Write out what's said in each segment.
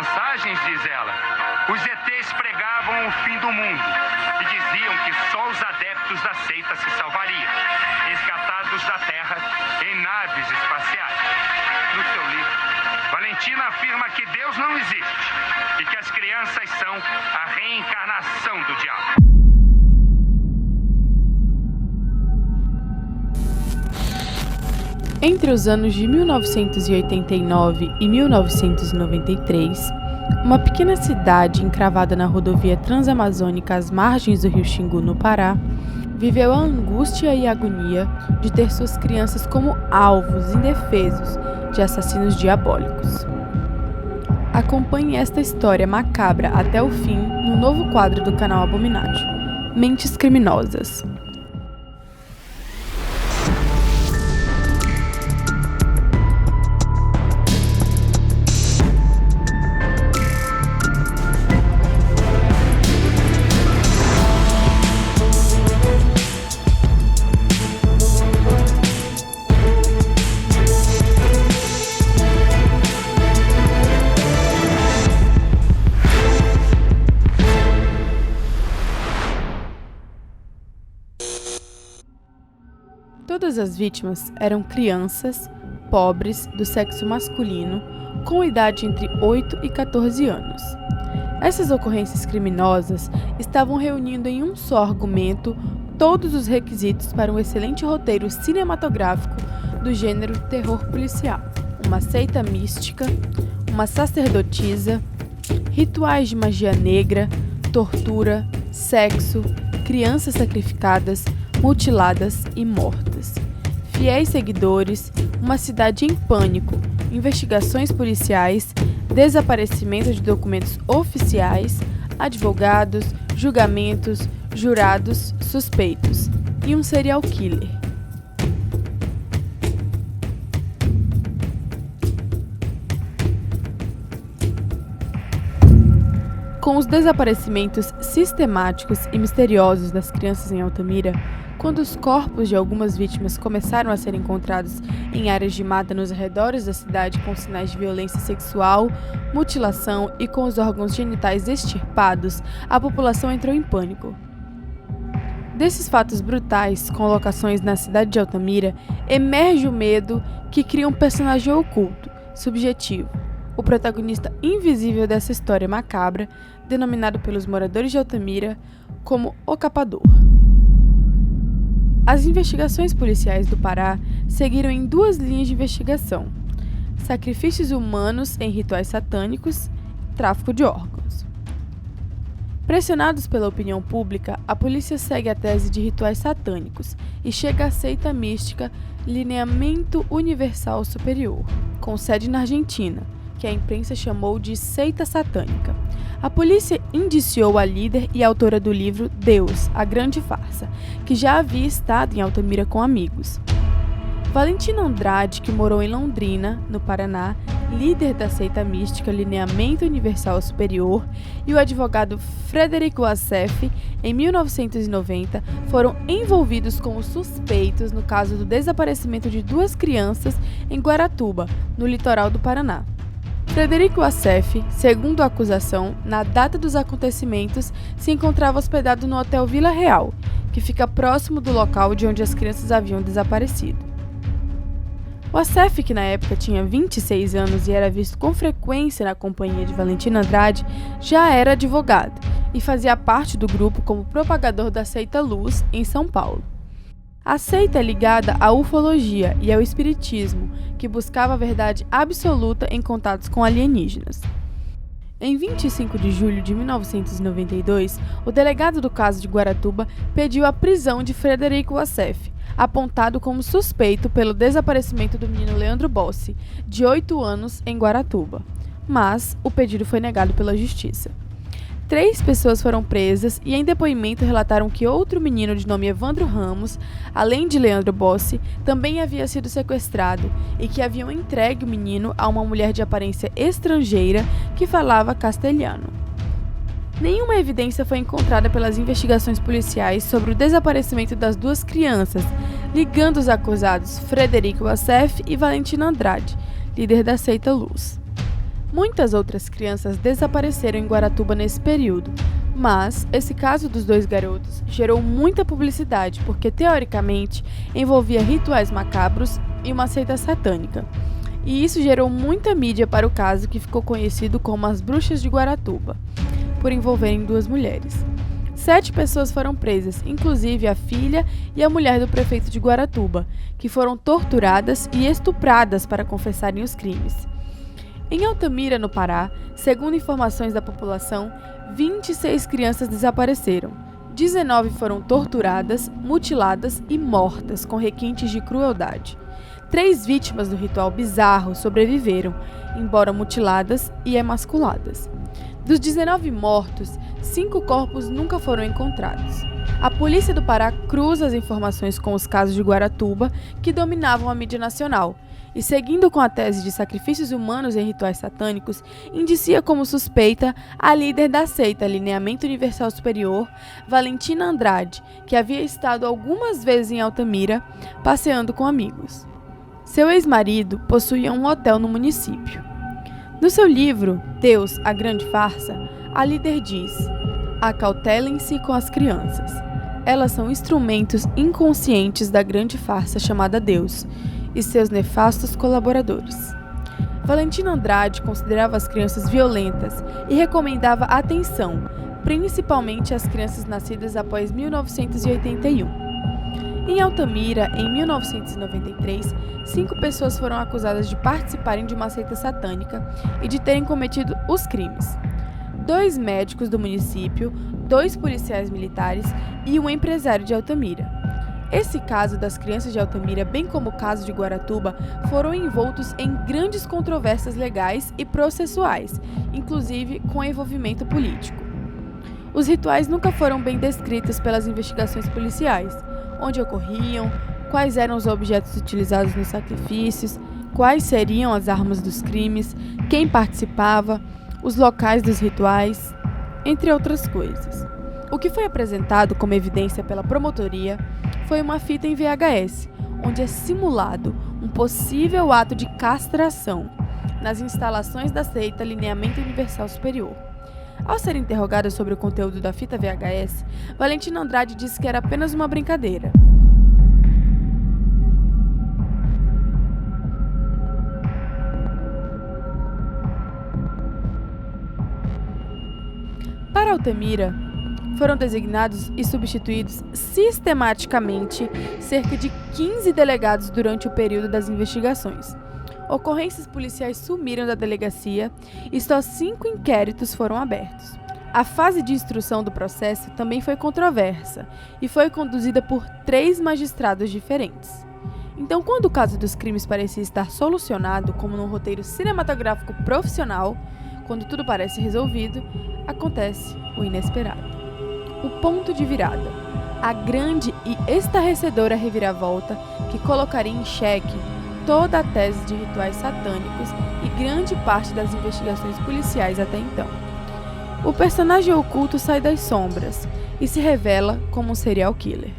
mensagens, diz ela. Os ETs pregavam o fim do mundo e diziam que só os adeptos da seita se salvariam, resgatados da Terra em naves espaciais. No seu livro, Valentina afirma que Deus não existe e que as crianças são a reencarnação do diabo. Entre os anos de 1989 e 1993, uma pequena cidade encravada na rodovia transamazônica às margens do rio Xingu, no Pará, viveu a angústia e a agonia de ter suas crianças como alvos indefesos de assassinos diabólicos. Acompanhe esta história macabra até o fim no novo quadro do canal Abominátil, Mentes Criminosas. Todas as vítimas eram crianças, pobres, do sexo masculino, com idade entre 8 e 14 anos. Essas ocorrências criminosas estavam reunindo em um só argumento todos os requisitos para um excelente roteiro cinematográfico do gênero terror policial: uma seita mística, uma sacerdotisa, rituais de magia negra, tortura, sexo, crianças sacrificadas, mutiladas e mortas, fiéis seguidores, uma cidade em pânico, investigações policiais, desaparecimento de documentos oficiais, advogados, julgamentos, jurados, suspeitos e um serial killer. Com os desaparecimentos sistemáticos e misteriosos das crianças em Altamira, quando os corpos de algumas vítimas começaram a ser encontrados em áreas de mata nos arredores da cidade com sinais de violência sexual, mutilação e com os órgãos genitais extirpados, a população entrou em pânico. Desses fatos brutais, com locações na cidade de Altamira, emerge o medo que cria um personagem oculto, subjetivo, o protagonista invisível dessa história macabra, denominado pelos moradores de Altamira como o Capador. As investigações policiais do Pará seguiram em duas linhas de investigação: sacrifícios humanos em rituais satânicos e tráfico de órgãos. Pressionados pela opinião pública, a polícia segue a tese de rituais satânicos e chega à seita mística Lineamento Universal Superior, com sede na Argentina, que a imprensa chamou de seita satânica. A polícia indiciou a líder e autora do livro Deus, a Grande Farsa, que já havia estado em Altamira com amigos. Valentina Andrade, que morou em Londrina, no Paraná, líder da seita mística Lineamento Universal Superior, e o advogado Frederico Wassef, em 1990, foram envolvidos como suspeitos no caso do desaparecimento de duas crianças em Guaratuba, no litoral do Paraná. Frederico Wassef, segundo a acusação, na data dos acontecimentos, se encontrava hospedado no Hotel Vila Real, que fica próximo do local de onde as crianças haviam desaparecido. Wassef, que na época tinha 26 anos e era visto com frequência na companhia de Valentina Andrade, já era advogado e fazia parte do grupo como propagador da seita Luz, em São Paulo. A seita é ligada à ufologia e ao espiritismo, que buscava a verdade absoluta em contatos com alienígenas. Em 25 de julho de 1992, o delegado do caso de Guaratuba pediu a prisão de Frederico Wassef, apontado como suspeito pelo desaparecimento do menino Leandro Bossi, de 8 anos, em Guaratuba. Mas o pedido foi negado pela justiça. 3 pessoas foram presas e em depoimento relataram que outro menino de nome Evandro Ramos, além de Leandro Bossi, também havia sido sequestrado e que haviam entregue o menino a uma mulher de aparência estrangeira que falava castelhano. Nenhuma evidência foi encontrada pelas investigações policiais sobre o desaparecimento das duas crianças, ligando os acusados Frederico Wassef e Valentina Andrade, líder da seita Luz. Muitas outras crianças desapareceram em Guaratuba nesse período, mas esse caso dos 2 garotos gerou muita publicidade porque, teoricamente, envolvia rituais macabros e uma seita satânica. E isso gerou muita mídia para o caso, que ficou conhecido como as Bruxas de Guaratuba, por envolverem 2 mulheres. 7 pessoas foram presas, inclusive a filha e a mulher do prefeito de Guaratuba, que foram torturadas e estupradas para confessarem os crimes. Em Altamira, no Pará, segundo informações da população, 26 crianças desapareceram. 19 foram torturadas, mutiladas e mortas com requintes de crueldade. 3 vítimas do ritual bizarro sobreviveram, embora mutiladas e emasculadas. Dos 19 mortos, 5 corpos nunca foram encontrados. A polícia do Pará cruza as informações com os casos de Guaratuba, que dominavam a mídia nacional, e, seguindo com a tese de sacrifícios humanos em rituais satânicos, indicia como suspeita a líder da seita Alinhamento Universal Superior, Valentina Andrade, que havia estado algumas vezes em Altamira, passeando com amigos. Seu ex-marido possuía um hotel no município. No seu livro, Deus, a Grande Farsa, a líder diz: acautelem-se com as crianças. Elas são instrumentos inconscientes da grande farsa chamada Deus e seus nefastos colaboradores. Valentina Andrade considerava as crianças violentas e recomendava atenção, principalmente às crianças nascidas após 1981. Em Altamira, em 1993, 5 pessoas foram acusadas de participarem de uma seita satânica e de terem cometido os crimes. 2 médicos do município, 2 policiais militares e um empresário de Altamira. Esse caso das crianças de Altamira, bem como o caso de Guaratuba, foram envoltos em grandes controvérsias legais e processuais, inclusive com envolvimento político. Os rituais nunca foram bem descritos pelas investigações policiais: onde ocorriam, quais eram os objetos utilizados nos sacrifícios, quais seriam as armas dos crimes, quem participava, os locais dos rituais, entre outras coisas. O que foi apresentado como evidência pela promotoria foi uma fita em VHS, onde é simulado um possível ato de castração nas instalações da seita Alinhamento Universal Superior. Ao ser interrogada sobre o conteúdo da fita VHS, Valentina Andrade disse que era apenas uma brincadeira. Para Altamira, foram designados e substituídos sistematicamente cerca de 15 delegados durante o período das investigações. Ocorrências policiais sumiram da delegacia e só 5 inquéritos foram abertos. A fase de instrução do processo também foi controversa e foi conduzida por 3 magistrados diferentes. Então, quando o caso dos crimes parecia estar solucionado, como num roteiro cinematográfico profissional, quando tudo parece resolvido, acontece o inesperado. O ponto de virada. A grande e estarrecedora reviravolta que colocaria em xeque toda a tese de rituais satânicos e grande parte das investigações policiais até então. O personagem oculto sai das sombras e se revela como um serial killer.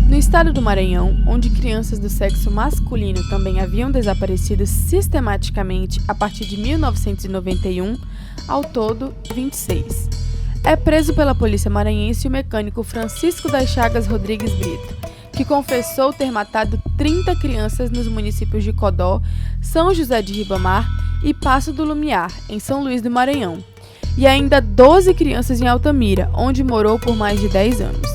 No estado do Maranhão, onde crianças do sexo masculino também haviam desaparecido sistematicamente a partir de 1991, ao todo 26. É preso pela polícia maranhense o mecânico Francisco das Chagas Rodrigues Brito, que confessou ter matado 30 crianças nos municípios de Codó, São José de Ribamar e Passo do Lumiar, em São Luís do Maranhão, e ainda 12 crianças em Altamira, onde morou por mais de 10 anos.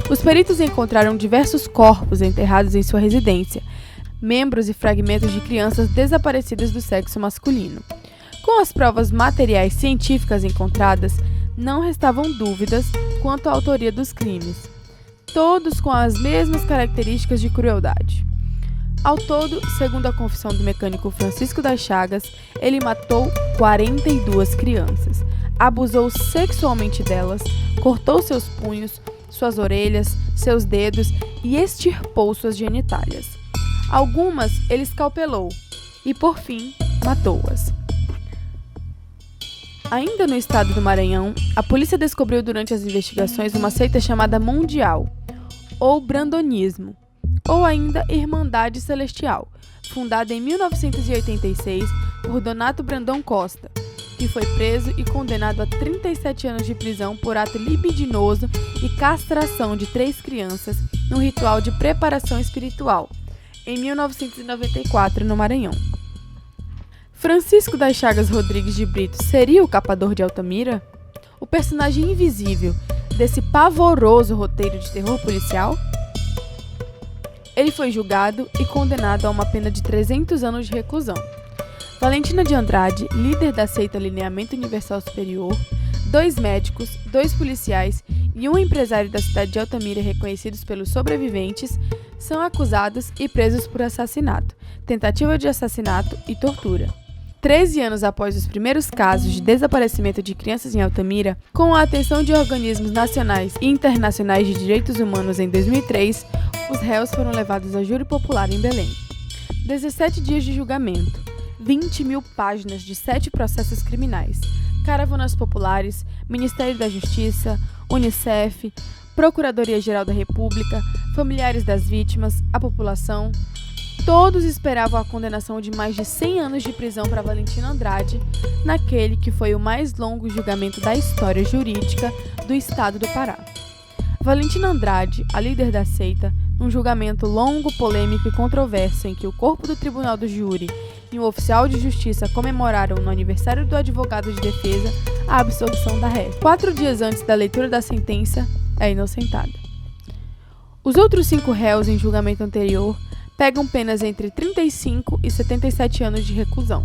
Os peritos encontraram diversos corpos enterrados em sua residência, membros e fragmentos de crianças desaparecidas do sexo masculino. Com as provas materiais científicas encontradas, não restavam dúvidas quanto à autoria dos crimes, todos com as mesmas características de crueldade. Ao todo, segundo a confissão do mecânico Francisco das Chagas, ele matou 42 crianças, abusou sexualmente delas, cortou seus punhos, suas orelhas, seus dedos e extirpou suas genitálias. Algumas ele escalpelou e, por fim, matou-as. Ainda no estado do Maranhão, a polícia descobriu durante as investigações uma seita chamada Mundial, ou Brandonismo, ou ainda Irmandade Celestial, fundada em 1986 por Donato Brandão Costa, que foi preso e condenado a 37 anos de prisão por ato libidinoso e castração de 3 crianças num ritual de preparação espiritual, em 1994, no Maranhão. Francisco das Chagas Rodrigues de Brito seria o capador de Altamira? O personagem invisível desse pavoroso roteiro de terror policial? Ele foi julgado e condenado a uma pena de 300 anos de reclusão. Valentina de Andrade, líder da seita Lineamento Universal Superior, 2 médicos, 2 policiais e um empresário da cidade de Altamira reconhecidos pelos sobreviventes são acusados e presos por assassinato, tentativa de assassinato e tortura. 13 anos após os primeiros casos de desaparecimento de crianças em Altamira, com a atenção de organismos nacionais e internacionais de direitos humanos em 2003, os réus foram levados a júri popular em Belém. 17 dias de julgamento, 20.000 páginas de 7 processos criminais, caravanas populares, Ministério da Justiça, Unicef, Procuradoria-Geral da República, familiares das vítimas, a população. Todos esperavam a condenação de mais de 100 anos de prisão para Valentina Andrade, naquele que foi o mais longo julgamento da história jurídica do estado do Pará. Valentina Andrade, a líder da seita, num julgamento longo, polêmico e controverso em que o corpo do tribunal do júri e um oficial de justiça comemoraram no aniversário do advogado de defesa a absolvição da réu. 4 dias antes da leitura da sentença, é inocentada. Os outros 5 réus em julgamento anterior pegam penas entre 35 e 77 anos de reclusão.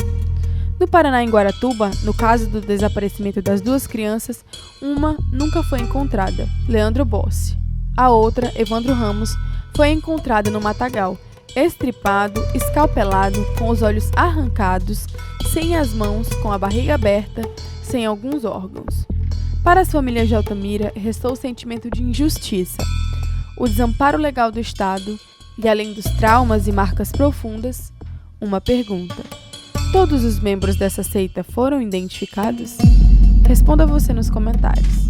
No Paraná, em Guaratuba, no caso do desaparecimento das 2 crianças, uma nunca foi encontrada, Leandro Bossi. A outra, Evandro Ramos, foi encontrada no matagal, estripado, escalpelado, com os olhos arrancados, sem as mãos, com a barriga aberta, sem alguns órgãos. Para as famílias de Altamira, restou o sentimento de injustiça, o desamparo legal do Estado e, além dos traumas e marcas profundas, uma pergunta. Todos os membros dessa seita foram identificados? Responda você nos comentários.